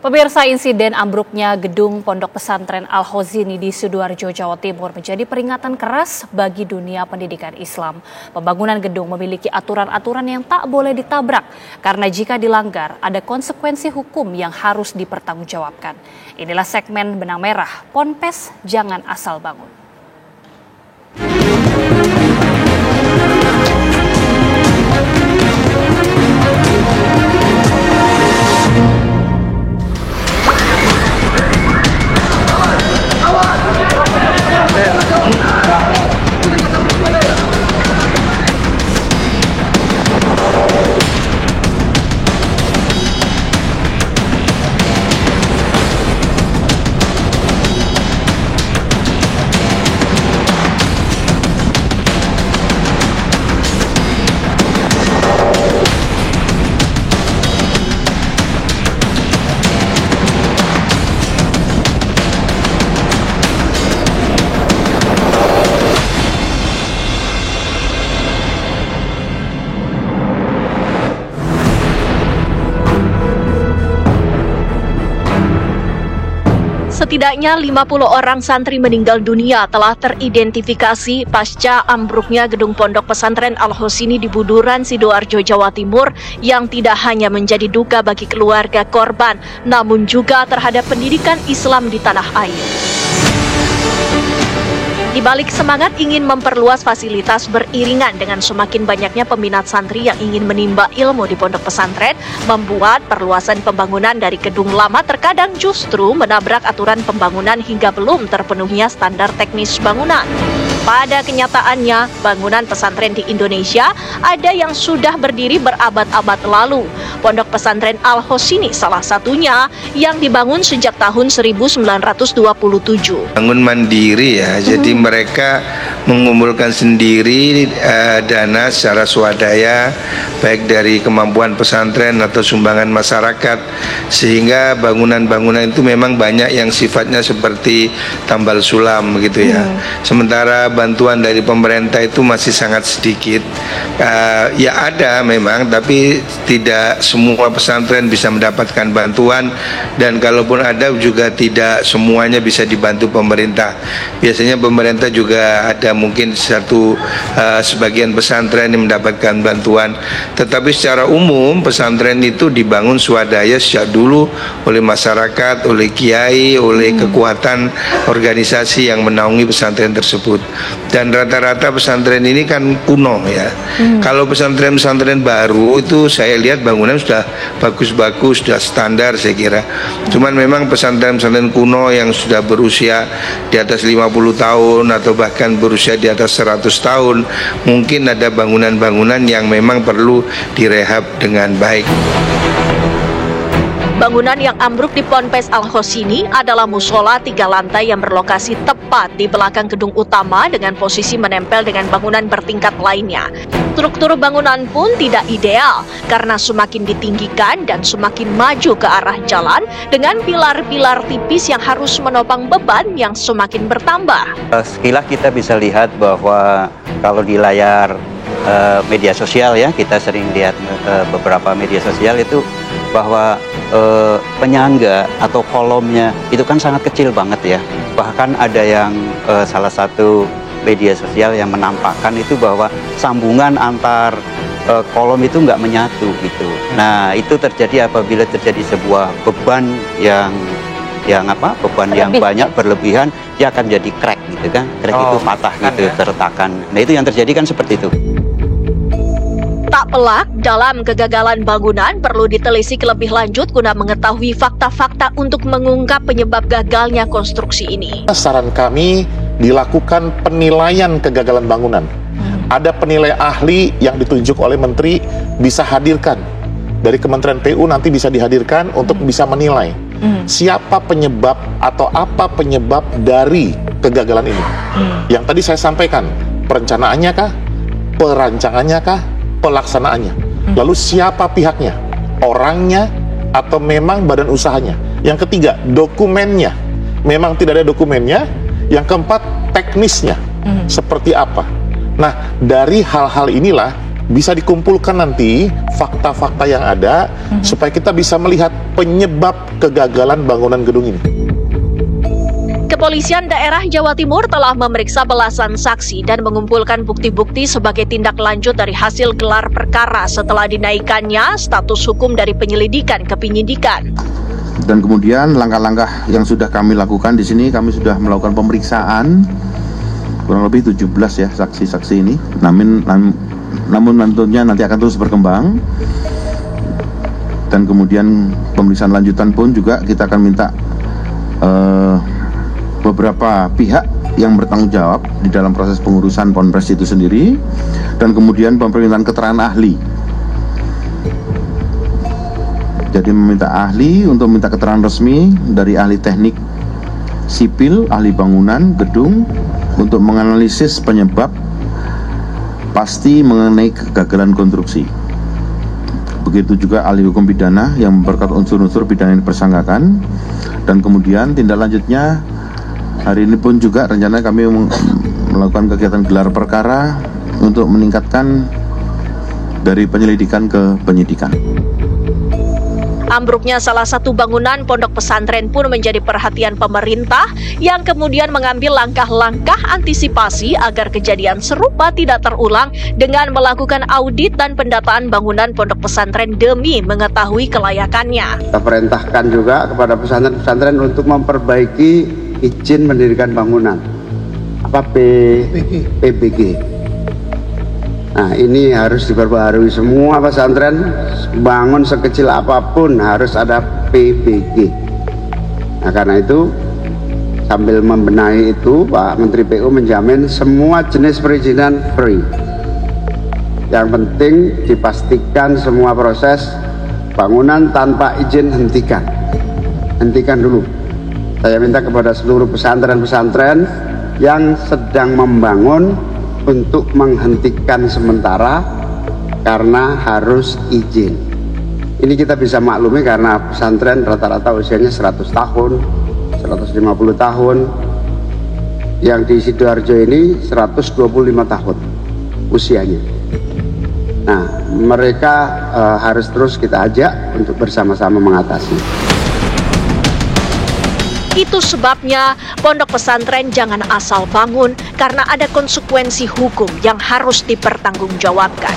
Pemirsa, insiden ambruknya gedung Pondok Pesantren Al-Khozini di Sidoarjo, Jawa Timur menjadi peringatan keras bagi dunia pendidikan Islam. Pembangunan gedung memiliki aturan-aturan yang tak boleh ditabrak karena jika dilanggar ada konsekuensi hukum yang harus dipertanggungjawabkan. Inilah segmen Benang Merah, Ponpes Jangan Asal Bangun. Setidaknya 50 orang santri meninggal dunia telah teridentifikasi pasca ambruknya gedung Pondok Pesantren Al-Khozini di Buduran, Sidoarjo, Jawa Timur yang tidak hanya menjadi duka bagi keluarga korban, namun juga terhadap pendidikan Islam di tanah air. Di balik semangat ingin memperluas fasilitas beriringan dengan semakin banyaknya peminat santri yang ingin menimba ilmu di pondok pesantren, membuat perluasan pembangunan dari gedung lama terkadang justru menabrak aturan pembangunan hingga belum terpenuhnya standar teknis bangunan. Pada kenyataannya, bangunan pesantren di Indonesia ada yang sudah berdiri berabad-abad lalu. Pondok Pesantren Al-Khozini salah satunya yang dibangun sejak tahun 1927. Bangun mandiri ya, jadi mereka mengumpulkan sendiri dana secara swadaya, baik dari kemampuan pesantren atau sumbangan masyarakat, sehingga bangunan-bangunan itu memang banyak yang sifatnya seperti tambal sulam gitu ya. Sementara bantuan dari pemerintah itu masih sangat sedikit. Ya ada memang, tapi tidak semua pesantren bisa mendapatkan bantuan, dan kalaupun ada juga tidak semuanya bisa dibantu pemerintah. Biasanya pemerintah juga ada mungkin sebagian pesantren yang mendapatkan bantuan, tetapi secara umum pesantren itu dibangun swadaya sejak dulu oleh masyarakat, oleh kiai, oleh kekuatan organisasi yang menaungi pesantren tersebut. Dan rata-rata pesantren ini kan kuno ya. Kalau pesantren-pesantren baru itu saya lihat bangunan sudah bagus-bagus, sudah standar saya kira. Cuman memang pesantren-pesantren kuno yang sudah berusia di atas 50 tahun atau bahkan berusia di atas 100 tahun, mungkin ada bangunan-bangunan yang memang perlu direhab dengan baik. Bangunan yang ambruk di Ponpes Al-Khozini adalah musola 3 lantai yang berlokasi tepat di belakang gedung utama dengan posisi menempel dengan bangunan bertingkat lainnya. Struktur bangunan pun tidak ideal karena semakin ditinggikan dan semakin maju ke arah jalan dengan pilar-pilar tipis yang harus menopang beban yang semakin bertambah. Sekilas kita bisa lihat bahwa kalau di layar media sosial ya, kita sering lihat beberapa media sosial itu bahwa penyangga atau kolomnya itu kan sangat kecil banget ya. Bahkan ada yang salah satu media sosial yang menampakkan itu bahwa sambungan antar kolom itu nggak menyatu gitu. Nah itu terjadi apabila terjadi sebuah beban yang banyak berlebihan, dia akan jadi crack gitu kan. Crack itu patah gitu, keretakan. Nah itu yang terjadi kan seperti itu. Tak pelak, dalam kegagalan bangunan perlu ditelisik lebih lanjut guna mengetahui fakta-fakta untuk mengungkap penyebab gagalnya konstruksi ini. Saran kami dilakukan penilaian kegagalan bangunan. Ada penilai ahli yang ditunjuk oleh menteri, bisa hadirkan. Dari Kementerian PU nanti bisa dihadirkan untuk bisa menilai siapa penyebab atau apa penyebab dari kegagalan ini. Yang tadi saya sampaikan, perencanaannya kah, perancangannya kah, pelaksanaannya. Lalu siapa pihaknya? Orangnya atau memang badan usahanya? Yang ketiga, dokumennya. Memang tidak ada dokumennya. Yang keempat, teknisnya. Seperti apa? Nah, dari hal-hal inilah bisa dikumpulkan nanti fakta-fakta yang ada supaya kita bisa melihat penyebab kegagalan bangunan gedung ini. Kepolisian daerah Jawa Timur telah memeriksa belasan saksi dan mengumpulkan bukti-bukti sebagai tindak lanjut dari hasil gelar perkara setelah dinaikannya status hukum dari penyelidikan ke penyidikan. Dan kemudian langkah-langkah yang sudah kami lakukan di sini, kami sudah melakukan pemeriksaan kurang lebih 17 ya saksi-saksi ini. Namun tentunya nanti akan terus berkembang. Dan kemudian pemeriksaan lanjutan pun juga kita akan minta beberapa pihak yang bertanggung jawab di dalam proses pengurusan Ponpes itu sendiri, dan kemudian permintaan keterangan ahli. Jadi meminta ahli untuk minta keterangan resmi dari ahli teknik sipil, ahli bangunan, gedung, untuk menganalisis penyebab pasti mengenai kegagalan konstruksi. Begitu juga ahli hukum pidana yang berkat unsur-unsur pidana yang dipersangkakan. Dan kemudian tindak lanjutnya hari ini pun juga rencana kami melakukan kegiatan gelar perkara untuk meningkatkan dari penyelidikan ke penyidikan. Ambruknya salah satu bangunan pondok pesantren pun menjadi perhatian pemerintah yang kemudian mengambil langkah-langkah antisipasi agar kejadian serupa tidak terulang dengan melakukan audit dan pendataan bangunan pondok pesantren demi mengetahui kelayakannya. Kita perintahkan juga kepada pesantren-pesantren untuk memperbaiki izin mendirikan bangunan. PBG. Nah, ini harus diperbaharui semua pesantren, bangun sekecil apapun harus ada PBG. Nah, karena itu sambil membenahi itu, Pak Menteri PU menjamin semua jenis perizinan free. Yang penting dipastikan semua proses bangunan tanpa izin hentikan dulu. Saya minta kepada seluruh pesantren-pesantren yang sedang membangun untuk menghentikan sementara karena harus izin. Ini kita bisa maklumi karena pesantren rata-rata usianya 100 tahun, 150 tahun. Yang di Sidoarjo ini 125 tahun usianya. Nah, mereka harus terus kita ajak untuk bersama-sama mengatasi. Itu sebabnya pondok pesantren jangan asal bangun karena ada konsekuensi hukum yang harus dipertanggungjawabkan.